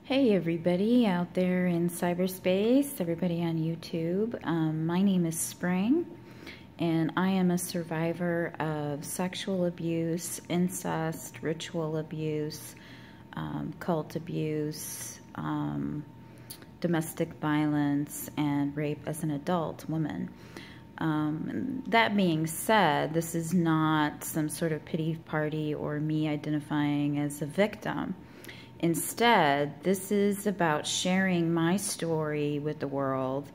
Hey everybody out there in cyberspace, everybody on YouTube. My name is Spring, and I am a survivor of sexual abuse, incest, ritual abuse, cult abuse, domestic violence, and rape as an adult woman. That being said, this is not some sort of pity party or me identifying as a victim. Instead, this is about sharing my story with the world,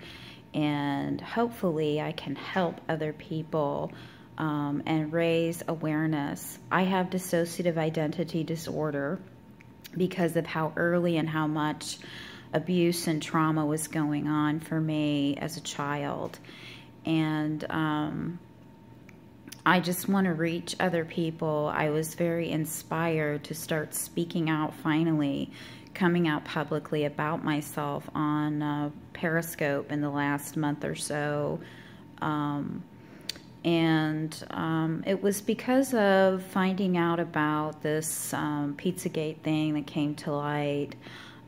and hopefully I can help other people and raise awareness. I have dissociative identity disorder because of how early and how much abuse and trauma was going on for me as a child. And I just want to reach other people. I was very inspired to start speaking out finally, coming out publicly about myself on Periscope in the last month or so. It was because of finding out about this Pizzagate thing that came to light,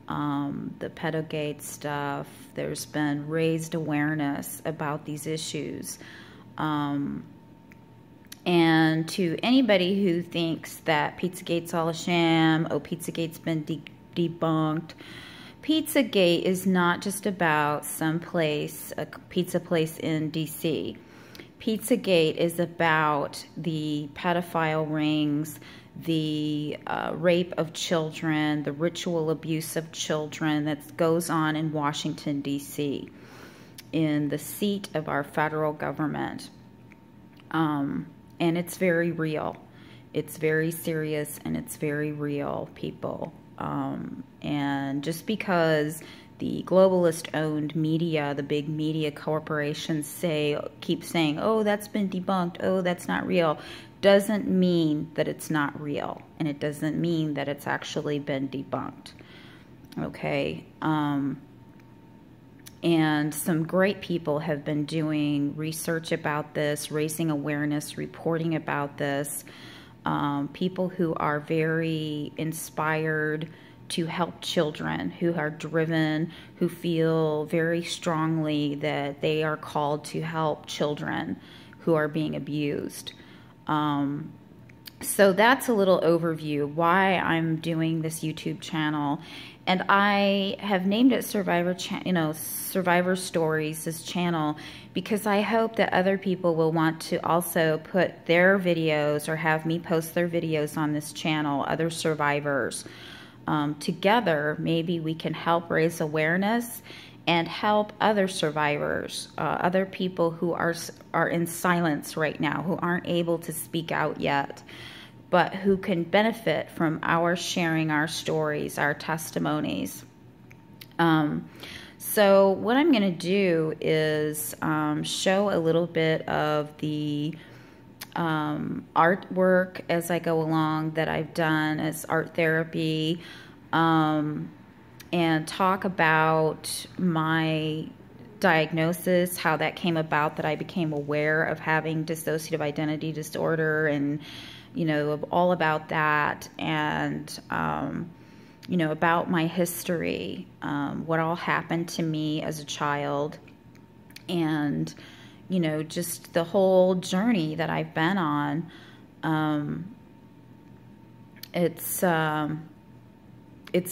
the pedogate stuff. There's been raised awareness about these issues. And to anybody who thinks that Pizzagate's all a sham, oh, Pizzagate's been debunked, Pizzagate is not just about some place, a pizza place in DC. Pizzagate is about the pedophile rings, the rape of children, the ritual abuse of children that goes on in Washington, DC, in the seat of our federal government. And it's very real. It's very serious, and it's very real, people. And just because the globalist-owned media, the big media corporations keep saying, oh, that's been debunked, oh, that's not real, doesn't mean that it's not real. And it doesn't mean that it's actually been debunked. Okay? And some great people have been doing research about this, raising awareness, reporting about this. People who are very inspired to help children, who are driven, who feel very strongly that they are called to help children who are being abused. So that's a little overview why I'm doing this YouTube channel. And I have named it Survivor Stories, this channel, because I hope that other people will want to also put their videos or have me post their videos on this channel, other survivors. Together, maybe we can help raise awareness and help other survivors, other people who are in silence right now, who aren't able to speak out yet, but who can benefit from our sharing our stories, our testimonies. So what I'm going to do is show a little bit of the artwork as I go along that I've done as art therapy, and talk about my diagnosis, how that came about, that I became aware of having dissociative identity disorder, and all about that, and about my history, what all happened to me as a child, and just the whole journey that I've been on. It's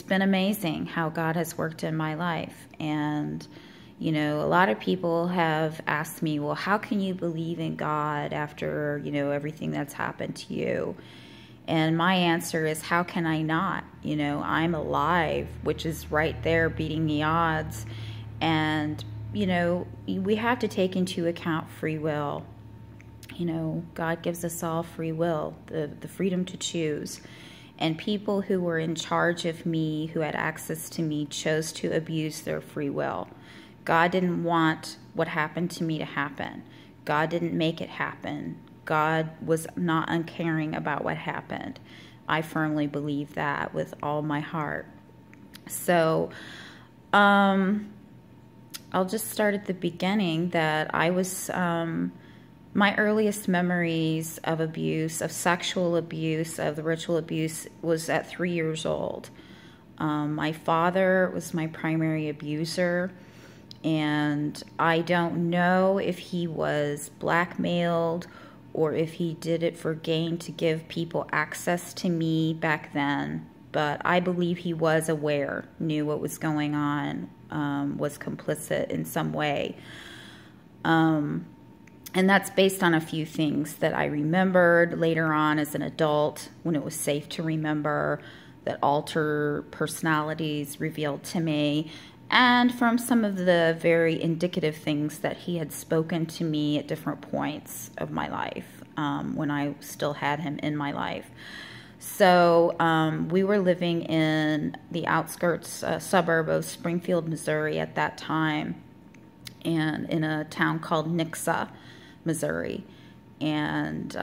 been amazing how God has worked in my life. And a lot of people have asked me, well, how can you believe in God after everything that's happened to you? And my answer is, how can I not? I'm alive, which is right there beating the odds. And we have to take into account free will. God gives us all free will, the freedom to choose. And people who were in charge of me, who had access to me, chose to abuse their free will. God didn't want what happened to me to happen. God didn't make it happen. God was not uncaring about what happened. I firmly believe that with all my heart. So, I'll just start at the beginning, that I was, my earliest memories of abuse, of sexual abuse, of the ritual abuse, was at 3 years old. My father was my primary abuser, and I don't know if he was blackmailed or if he did it for gain to give people access to me back then. But I believe he was aware, knew what was going on, was complicit in some way. And that's based on a few things that I remembered later on as an adult, when it was safe to remember, that alter personalities revealed to me, and from some of the very indicative things that he had spoken to me at different points of my life, when I still had him in my life. So we were living in the outskirts suburb of Springfield, Missouri at that time, and in a town called Nixa, Missouri. And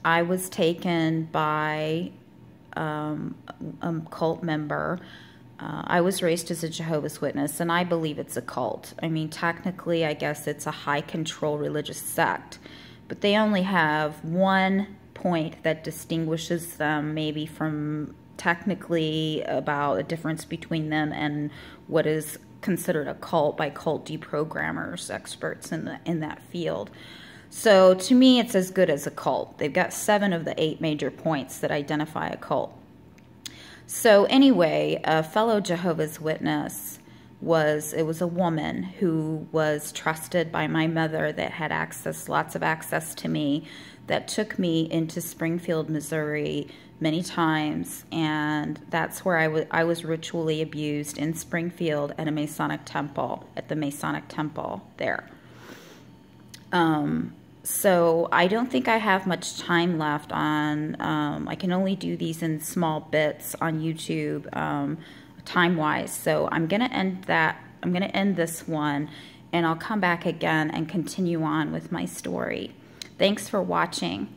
I was taken by a cult member. I was raised as a Jehovah's Witness, and I believe it's a cult. I mean, technically, I guess it's a high control religious sect, but they only have one point that distinguishes them maybe from technically about a difference between them and what is considered a cult by cult deprogrammers, experts in that field. So to me, it's as good as a cult. They've got 7 of the 8 major points that identify a cult. So anyway, a fellow Jehovah's Witness was a woman who was trusted by my mother, that had access, lots of access to me, that took me into Springfield, Missouri many times, and that's where I was ritually abused in Springfield at a Masonic temple, at the Masonic temple there. So I don't think I have much time left on, I can only do these in small bits on YouTube, time-wise. So I'm going to end that. I'm going to end this one, and I'll come back again and continue on with my story. Thanks for watching.